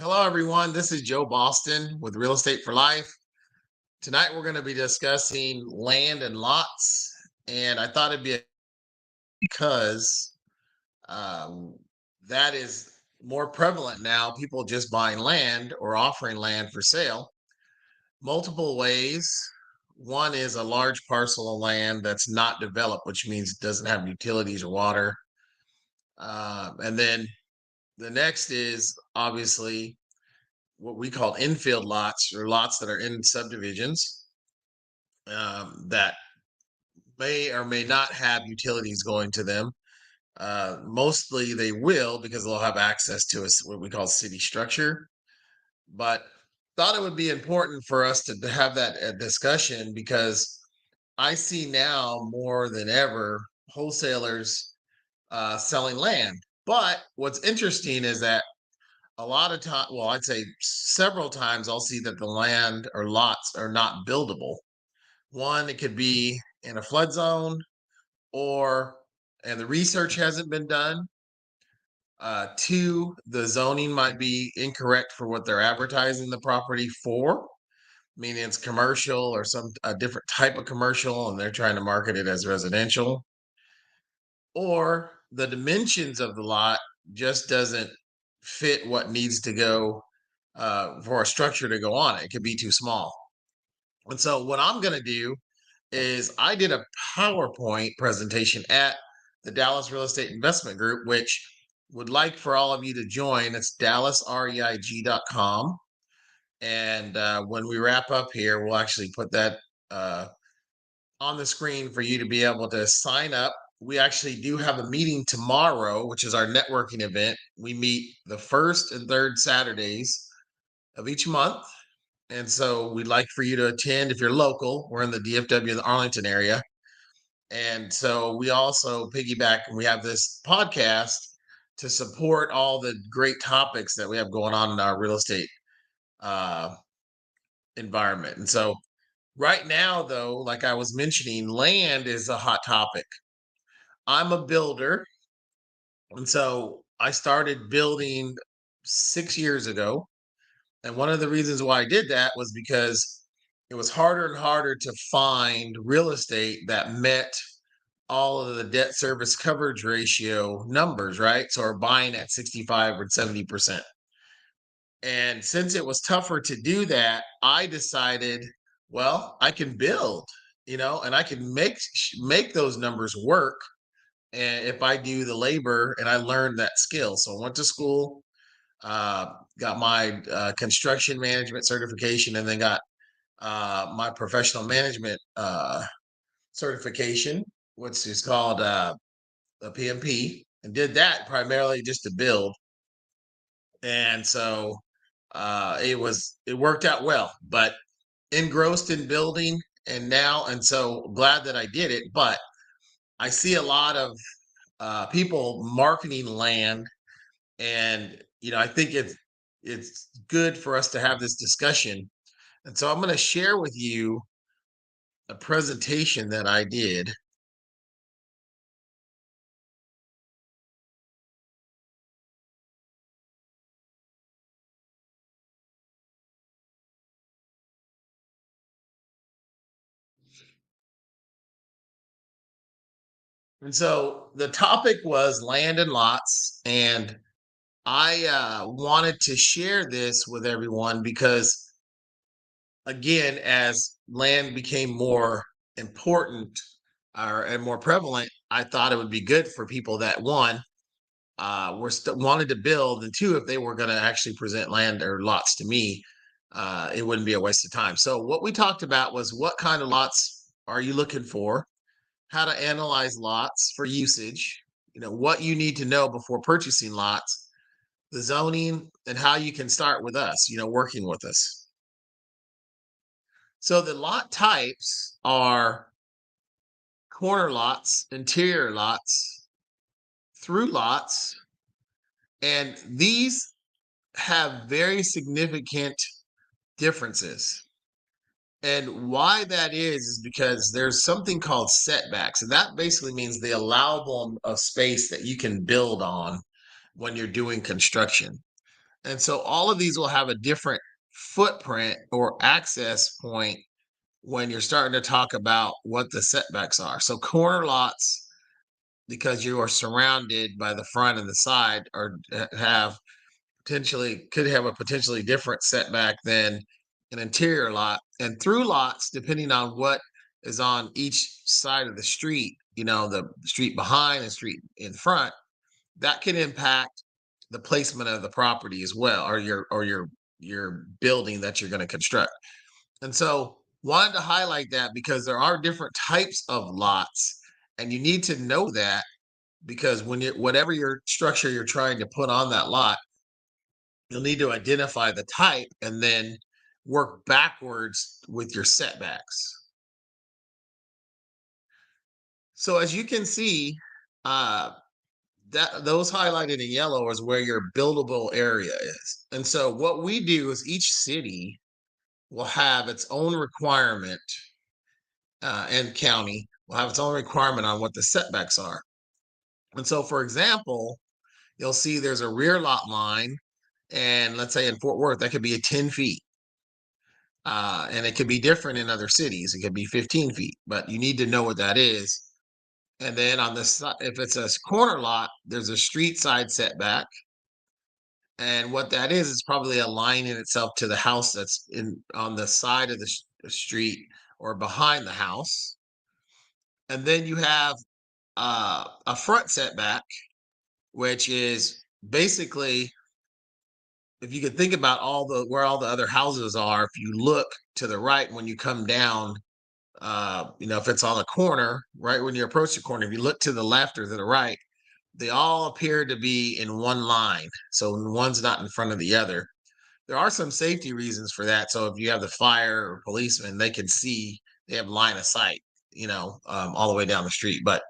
Hello, everyone. This is Joe Boston with Real Estate for Life. Tonight, we're going to be discussing land and lots. And I thought it'd be because um, that is more prevalent now. People just buying land or offering land for sale. Multiple ways. One is a large parcel of land that's not developed, which means it doesn't have utilities or water. And then the next is obviously what we call infield lots or lots that are in subdivisions that may or may not have utilities going to them. Mostly they will because they'll have access to what we call city structure. But thought it would be important for us to have that discussion because I see now more than ever wholesalers selling land. But what's interesting is that a lot of time, well, I'd say several times I'll see that the land or lots are not buildable. One, it could be in a flood zone or, and the research hasn't been done. Two, the zoning might be incorrect for what they're advertising the property for, meaning it's commercial or a different type of commercial and they're trying to market it as residential. Or the dimensions of the lot just doesn't fit what needs to go for a structure to go on it. It could be too small. And so what I'm going to do is I did a PowerPoint presentation at the Dallas Real Estate Investment Group, which would like for all of you to join. It's dallasreig.com. And when we wrap up here, we'll actually put that on the screen for you to be able to sign up. We actually do have a meeting tomorrow, which is our networking event. We meet the first and third Saturdays of each month. And so we'd like for you to attend if you're local. We're in the DFW, the Arlington area. And so we also piggyback and we have this podcast to support all the great topics that we have going on in our real estate uh, environment. And so right now, though, like I was mentioning, land is a hot topic. I'm a builder. And so I started building 6 years ago. And one of the reasons why I did that was because it was harder and harder to find real estate that met all of the debt service coverage ratio numbers, right? So we're buying at 65 or 70%. And since it was tougher to do that, I decided, well, I can build, and I can make those numbers work. And if I do the labor and I learned that skill. So I went to school, got my construction management certification, and then got my professional management certification, which is called a PMP, and did that primarily just to build. And so it worked out well, but engrossed in building and so glad that I did it. But I see a lot of people marketing land, and I think it's good for us to have this discussion. And so I'm going to share with you a presentation that I did. And so the topic was land and lots, and I wanted to share this with everyone because, again, as land became more important and more prevalent, I thought it would be good for people that one wanted to build, and two, if they were going to actually present land or lots to me, it wouldn't be a waste of time. So what we talked about was what kind of lots are you looking for, how to analyze lots for usage, what you need to know before purchasing lots, the zoning, and how you can start with us, working with us. So the lot types are corner lots, interior lots, through lots, and these have very significant differences. And why that is because there's something called setbacks. And that basically means the allowable of space that you can build on when you're doing construction. And so all of these will have a different footprint or access point when you're starting to talk about what the setbacks are. So corner lots, because you are surrounded by the front and the side, or have could have a potentially different setback than an interior lot. And through lots, depending on what is on each side of the street, the street behind and street in front, that can impact the placement of the property as well, or your building that you're going to construct. And so wanted to highlight that because there are different types of lots, and you need to know that, because when you whatever your structure you're trying to put on that lot, you'll need to identify the type and then work backwards with your setbacks. So as you can see, uh, that those highlighted in yellow is where your buildable area is. And so what we do is each city will have its own requirement, and county will have its own requirement on what the setbacks are. And so, for example, you'll see there's a rear lot line, and let's say in Fort Worth, that could be a 10 feet. And it could be different in other cities. It could be 15 feet, but you need to know what that is. And then on the side, if it's a corner lot, there's a street side setback. And what that is, it's probably a line in itself to the house that's in on the side of the street or behind the house. And then you have a front setback, which is basically, if you could think about where all the other houses are, if you look to the right when you come down, if it's on the corner, right when you approach the corner, if you look to the left or to the right, they all appear to be in one line. So one's not in front of the other. There are some safety reasons for that. So if you have the fire or policemen, they can see, they have line of sight, all the way down the street. But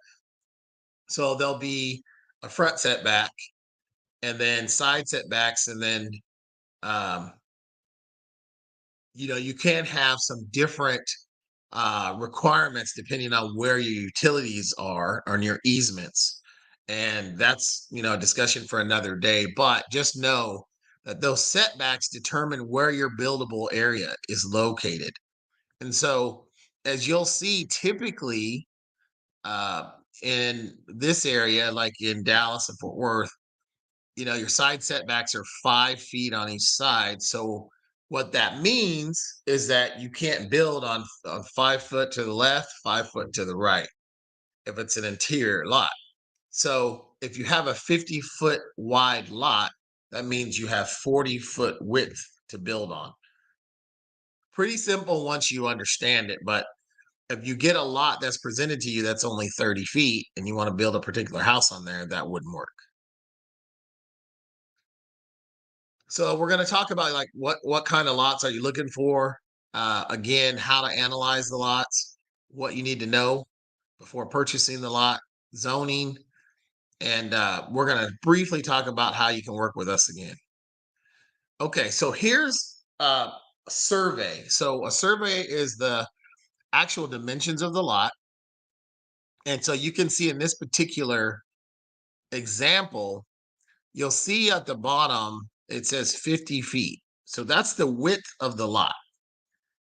so there'll be a front setback and then side setbacks. And then, um, you can have some different requirements depending on where your utilities are on your easements. And that's, a discussion for another day. But just know that those setbacks determine where your buildable area is located. And so, as you'll see, typically uh, in this area, like in Dallas and Fort Worth, your side setbacks are 5 feet on each side. So what that means is that you can't build on 5 foot to the left, 5 foot to the right if it's an interior lot. So if you have a 50-foot wide lot, that means you have 40-foot width to build on. Pretty simple once you understand it, but if you get a lot that's presented to you that's only 30 feet and you want to build a particular house on there, that wouldn't work. So we're going to talk about like what kind of lots are you looking for? Again, how to analyze the lots, what you need to know before purchasing the lot, zoning, and we're going to briefly talk about how you can work with us again. Okay, so here's a survey. So a survey is the actual dimensions of the lot, and so you can see in this particular example, you'll see at the bottom it says 50 feet. So that's the width of the lot.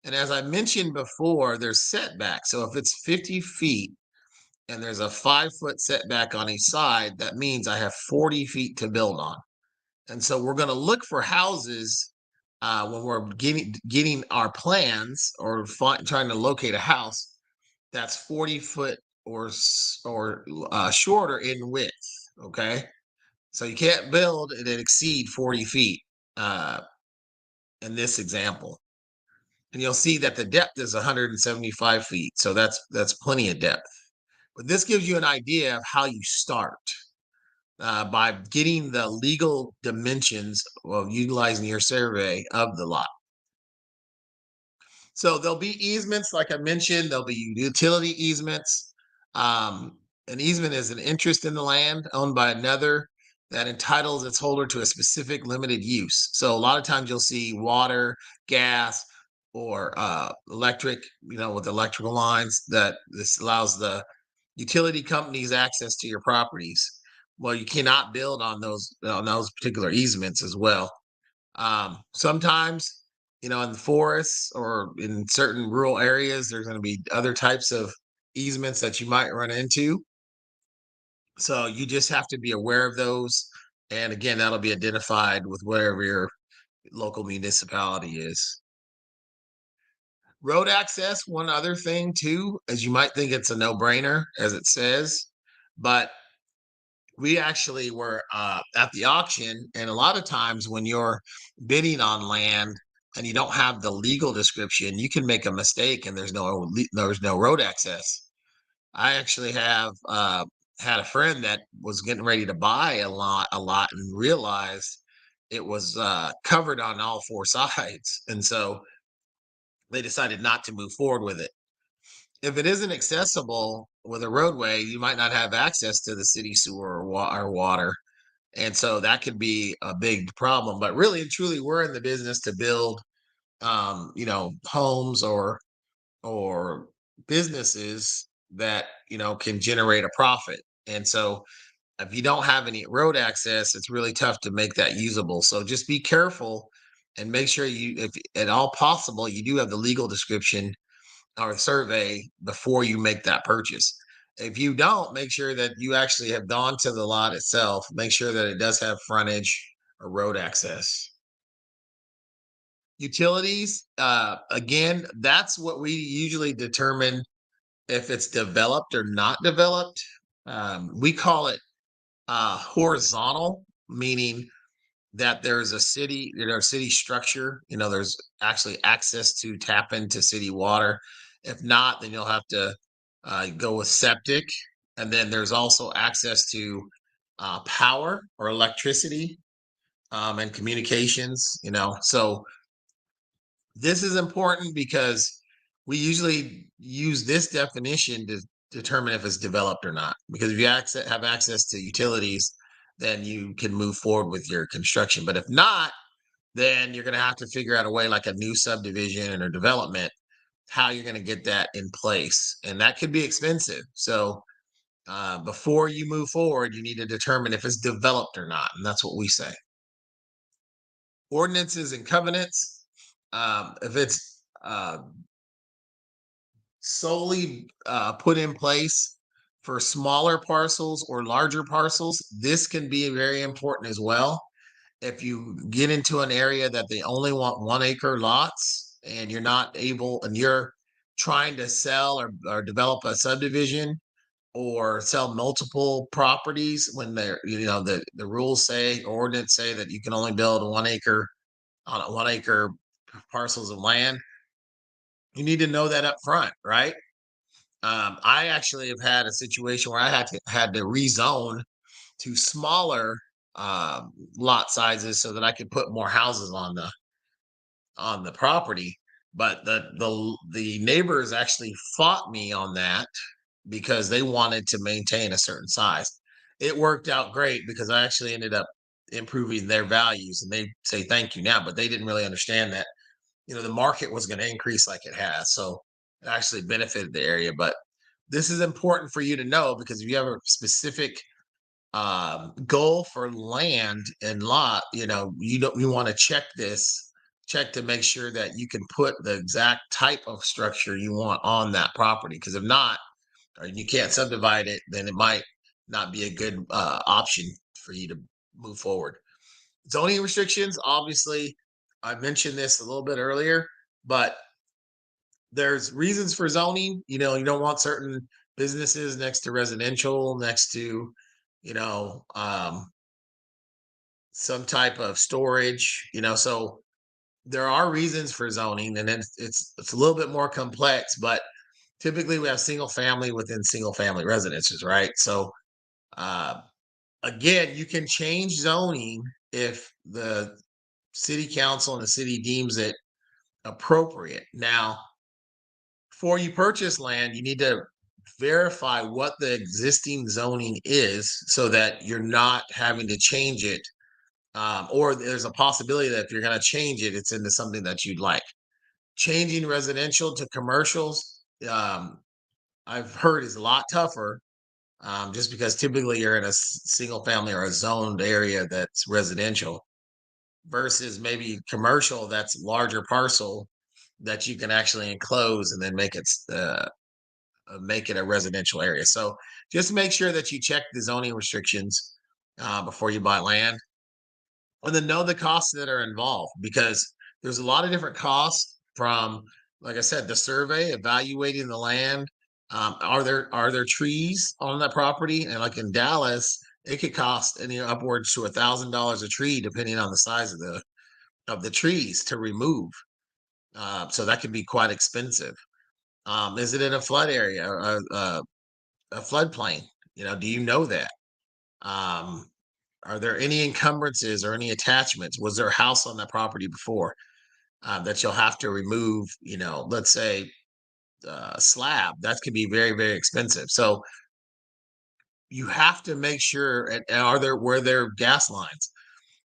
And as I mentioned before, there's setback. So if it's 50 feet and there's a 5-foot setback on each side, that means I have 40 feet to build on. And so we're going to look for houses when we're getting our plans or trying to locate a house that's 40 foot or shorter in width. Okay. So you can't build and exceed 40 feet in this example. And you'll see that the depth is 175 feet. So that's plenty of depth. But this gives you an idea of how you start by getting the legal dimensions of utilizing your survey of the lot. So there'll be easements, like I mentioned, there'll be utility easements. An easement is an interest in the land owned by another that entitles its holder to a specific limited use. So a lot of times you'll see water, gas, or electric, with electrical lines, that this allows the utility companies access to your properties. Well, you cannot build on those particular easements as well. Sometimes, in the forests or in certain rural areas, there's going to be other types of easements that you might run into. So you just have to be aware of those. And again, that'll be identified with whatever your local municipality is. Road access, one other thing too, as you might think it's a no-brainer, as it says, but we actually were at the auction, and a lot of times when you're bidding on land and you don't have the legal description, you can make a mistake and there's no road access. I actually have had a friend that was getting ready to buy a lot, and realized it was covered on all four sides, and so they decided not to move forward with it. If it isn't accessible with a roadway, you might not have access to the city sewer or water, and so that could be a big problem. But really and truly, we're in the business to build, homes or businesses that can generate a profit. And so, if you don't have any road access, it's really tough to make that usable. So just be careful and make sure you, if at all possible, you do have the legal description or survey before you make that purchase. If you don't, make sure that you actually have gone to the lot itself. Make sure that it does have frontage or road access. Utilities, again, that's what we usually determine if it's developed or not developed. We call it horizontal, meaning that there's a city structure. There's actually access to tap into city water. If not, then you'll have to go with septic. And then there's also access to power or electricity, and communications. So this is important because we usually use this definition to determine if it's developed or not. Because if you have access to utilities, then you can move forward with your construction. But if not, then you're going to have to figure out a way, like a new subdivision or development, how you're going to get that in place. And that could be expensive. So before you move forward, you need to determine if it's developed or not. And that's what we say. Ordinances and covenants. If it's solely put in place for smaller parcels or larger parcels, this can be very important as well. If you get into an area that they only want 1 acre lots and you're not able, and you're trying to sell or develop a subdivision or sell multiple properties, when the rules say, ordinance say, that you can only build 1 acre on a 1 acre parcels of land, you need to know that up front, right? I actually have had a situation where I had to rezone to smaller lot sizes so that I could put more houses on the property. But the neighbors actually fought me on that because they wanted to maintain a certain size. It worked out great because I actually ended up improving their values, and they say thank you now, but they didn't really understand that the market was going to increase like it has. So it actually benefited the area. But this is important for you to know, because if you have a specific goal for land and lot, you want to check to make sure that you can put the exact type of structure you want on that property. Because if not, or you can't subdivide it, then it might not be a good option for you to move forward. Zoning restrictions, obviously, I mentioned this a little bit earlier, but there's reasons for zoning. You don't want certain businesses next to residential, next to, you know, um, some type of storage. So there are reasons for zoning, and it's a little bit more complex, but typically we have single family within single family residences, right? So uh, again, you can change zoning if the city council and the city deems it appropriate. Now, before you purchase land, you need to verify what the existing zoning is so that you're not having to change it. Or there's a possibility that if you're going to change it, it's into something that you'd like. Changing residential to commercials, I've heard, is a lot tougher, just because typically you're in a single family or a zoned area that's residential. versus maybe commercial that's larger parcel that you can actually enclose and then make it a residential area. So just make sure that you check the zoning restrictions before you buy land, and then know the costs that are involved, because there's a lot of different costs from, like I said, the survey, evaluating the land. Are there trees on that property? And like in Dallas, it could cost upwards to $1,000 a tree, depending on the size of the trees to remove. So that can be quite expensive. Is it in a flood area, a floodplain? Do you know that? Um, are there any encumbrances or any attachments? Was there a house on that property before that you'll have to remove? Let's say a slab that could be very, very expensive. So you have to make sure. And were there gas lines?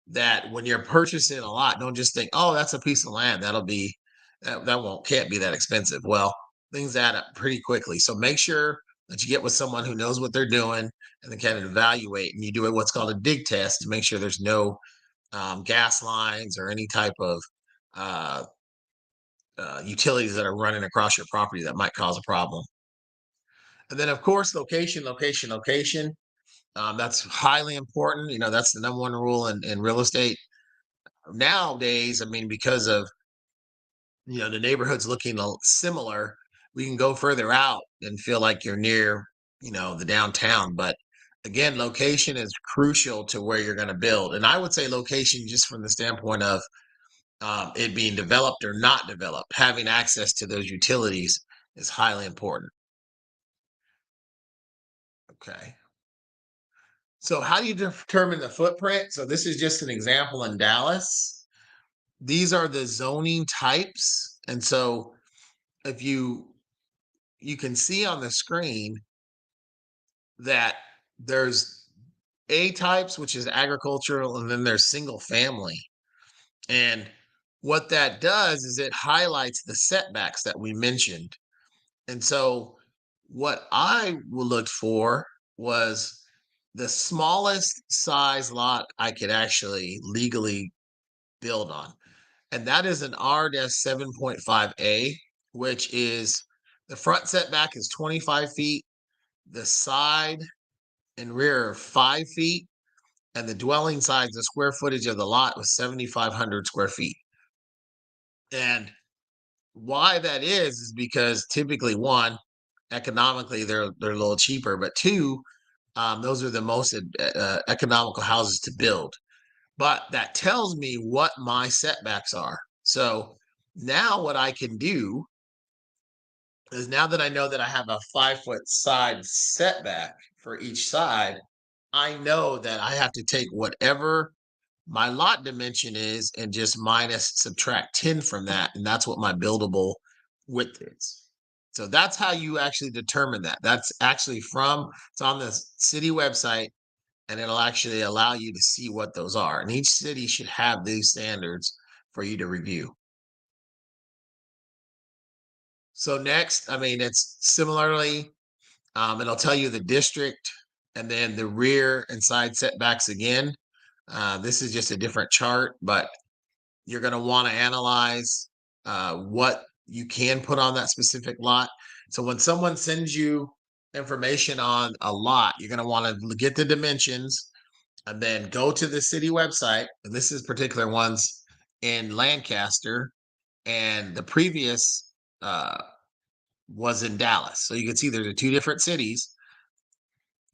That when you're purchasing a lot, don't just think, oh, that's a piece of land. Can't be that expensive. Well, things add up pretty quickly. So make sure that you get with someone who knows what they're doing and then kind of evaluate. And you do what's called a dig test to make sure there's no gas lines or any type of uh, utilities that are running across your property that might cause a problem. And then, of course, location, location, location. That's highly important. That's the number one rule in real estate nowadays. I mean, because of the neighborhoods looking similar, we can go further out and feel like you're near the downtown. But again, location is crucial to where you're going to build. And I would say location, just from the standpoint of it being developed or not developed, having access to those utilities is highly important. Okay. So how do you determine the footprint? So this is just an example in Dallas. These are the zoning types. And so if you can see on the screen that there's A types, which is agricultural, and then there's single family. And what that does is it highlights the setbacks that we mentioned. And so what I looked for was the smallest size lot I could actually legally build on. And that is an R-7.5A, which is the front setback is 25 feet, the side and rear are 5 feet, and the dwelling size, the square footage of the lot was 7,500 square feet. And why that is because typically, one, economically they're a little cheaper, but two, those are the most economical houses to build. But that tells me what my setbacks are. So now what I can do is, now that I know that I have a 5-foot side setback for each side, I know that I have to take whatever my lot dimension is and just subtract 10 from that. And that's what my buildable width is. So that's how you actually determine that. That's actually it's on the city website, and it'll actually allow you to see what those are. And each city should have these standards for you to review. So next, I mean, it's similarly, it'll tell you the district and then the rear and side setbacks again. This is just a different chart, but you're going to want to analyze what you can put on that specific lot. So when someone sends you information on a lot, you're going to want to get the dimensions and then go to the city website. And this is particular ones in Lancaster, and the previous was in Dallas. So you can see there's two different cities.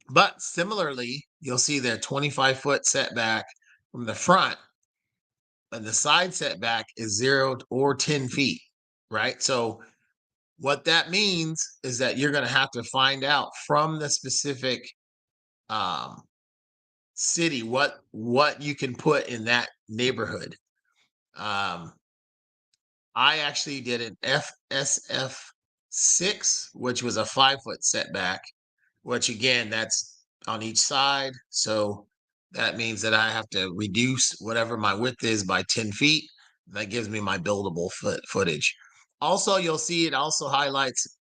But similarly, you'll see their 25-foot setback from the front, and the side setback is 0 or 10 feet, right? So what that means is that you're going to have to find out from the specific city what you can put in that neighborhood. I actually did an FSF 6, which was a 5-foot setback, which again, that's on each side. So that means that I have to reduce whatever my width is by 10 feet. That gives me my buildable footage. Also, you'll see it also highlights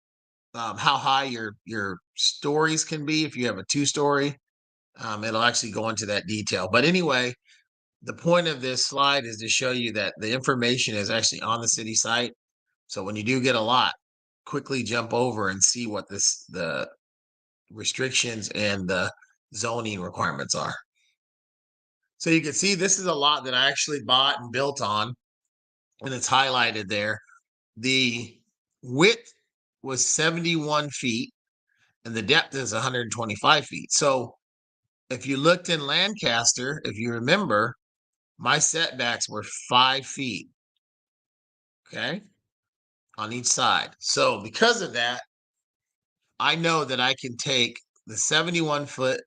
how high your stories can be. If you have a 2-story, it'll actually go into that detail. But anyway, the point of this slide is to show you that the information is actually on the city site. So when you do get a lot, quickly jump over and see what the restrictions and the zoning requirements are. So you can see this is a lot that I actually bought and built on, and it's highlighted there. The width was 71 feet and the depth is 125 feet. So if you looked in Lancaster, if you remember, my setbacks were 5 feet, okay, on each side. So because of that, I know that I can take the 71-foot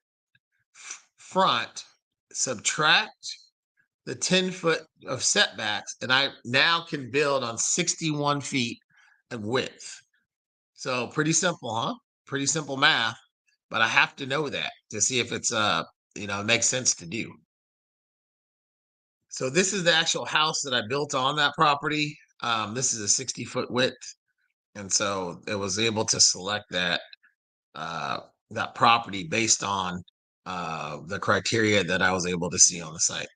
front, subtract the 10-foot of setbacks, and I now can build on 61 feet of width. So pretty simple, huh? Pretty simple math, but I have to know that to see if it's makes sense to do. So this is the actual house that I built on that property. This is a 60-foot width, and so it was able to select that property based on the criteria that I was able to see on the site.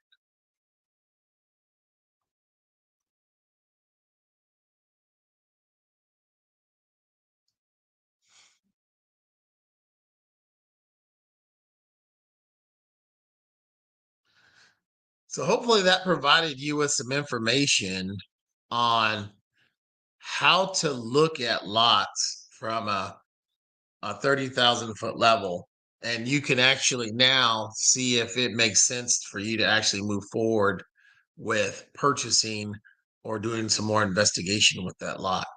So hopefully that provided you with some information on how to look at lots from a 30,000-foot level. And you can actually now see if it makes sense for you to actually move forward with purchasing or doing some more investigation with that lot.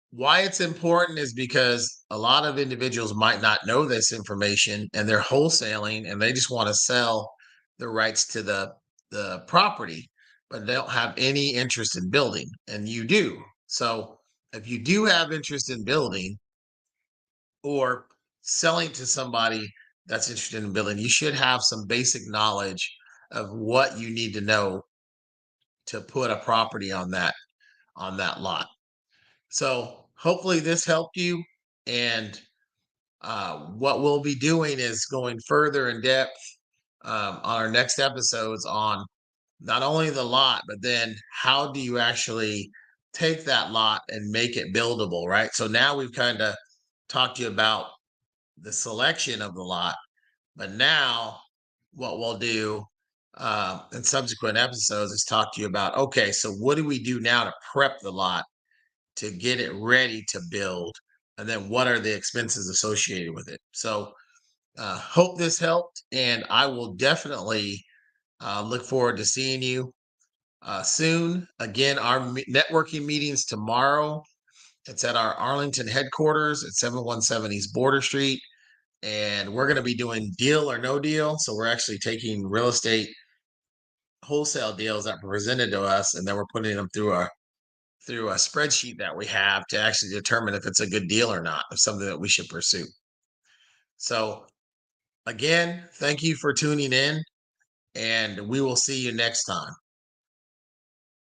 Why it's important is because a lot of individuals might not know this information and they're wholesaling and they just want to sell the rights to the property, but they don't have any interest in building, and you do. So if you do have interest in building or selling to somebody that's interested in building, you should have some basic knowledge of what you need to know to put a property on that lot. So hopefully this helped you. And what we'll be doing is going further in depth on our next episodes on not only the lot, but then how do you actually take that lot and make it buildable, right? So now we've kind of talked to you about the selection of the lot, but now what we'll do in subsequent episodes is talk to you about, okay, so what do we do now to prep the lot to get it ready to build? And then what are the expenses associated with it? So hope this helped, and I will definitely look forward to seeing you soon. Again, our networking meetings tomorrow. It's at our Arlington headquarters at 717 East Border Street, and we're going to be doing deal or no deal. So we're actually taking real estate wholesale deals that were presented to us, and then we're putting them through a spreadsheet that we have to actually determine if it's a good deal or not, if something that we should pursue. So again, thank you for tuning in, and we will see you next time.